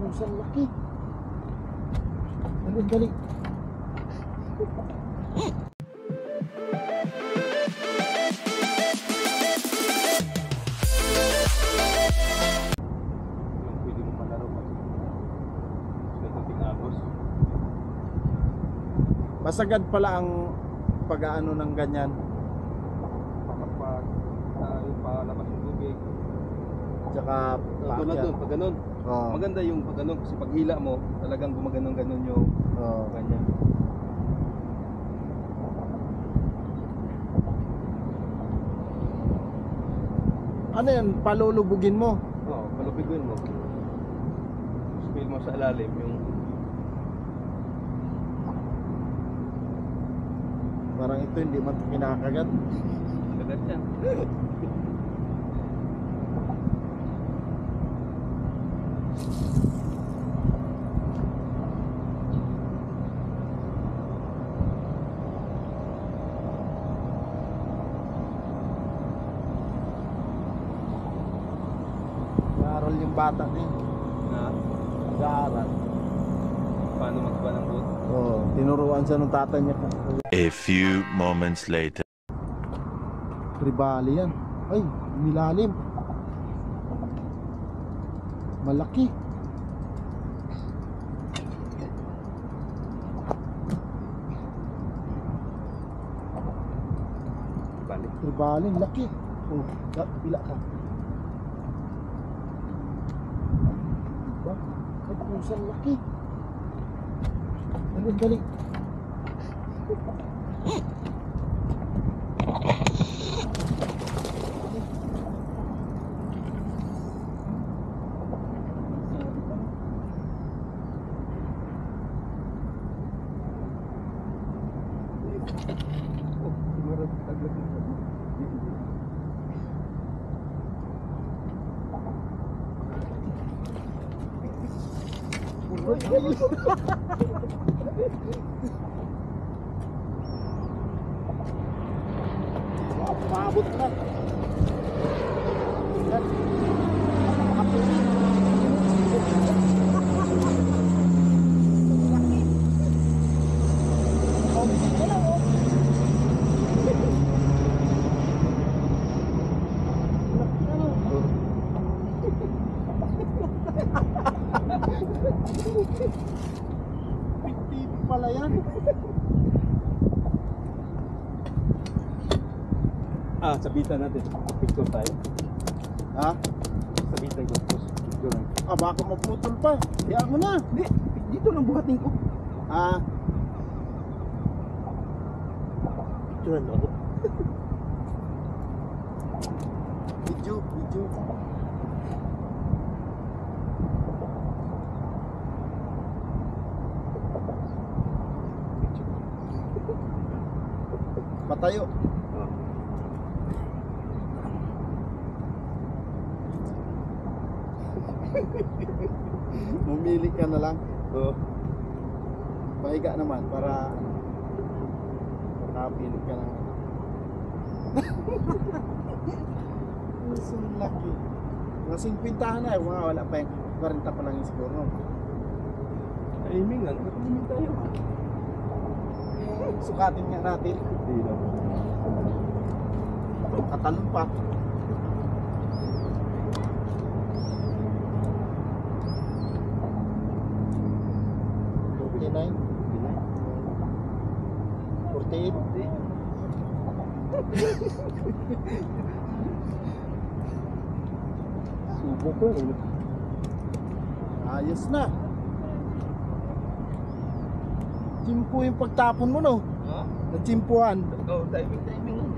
Pusang laki. Dali, dali. Pwede mo palaro pa. Dating agos. Masagad pala ang pag-aano ng ganyan. Kapag yung palabas ng tubig. Tsaka Tulad doon, pag ganun. Oh. Maganda yung pag ganun kasi pag hila mo, talagang gumaganon-ganon yung ganyan. Ano yan? Palulubugin mo? Oo, palupigin mo. Spill mo sa ilalim yung Parang ito hindi man kinakagat. kagat yan. Nag-aaral yung bata niya. Na Nag-aaral. paano magba ng boat. Oo, tinuruan siya ng tatay niya. A few moments later. Tribali yan. Ay, milalim. Malaki. Balik. Tribali, laki. Oh, pila ka. Diba? Ay, pusang laki. Dali, dali. Oh, siguro taglag mo. Maabot na. Yan. Big pala yan. Sabitan natin. Picture tayo. Ha? Sabitan ko. Picture lang. Baka maputol pa. Kaya mo na. Hindi, dito lang buhatin ko. Picture mo. Video. Patayo. Mamili ka na lang. Oo. Pahiga naman para makapili ka lang. Ang laki. Masing pintahan na mga wala pa yung 40 pa lang yung siguro. Aiming nga. Aiming tayo. Sukatin nga natin. Hindi lang. Katalon pa. $49, $48. Subo ko. Ayos na. Chimpo yung pagtapon mo, no? Ha? Nagchimpuhan. Oh, timing.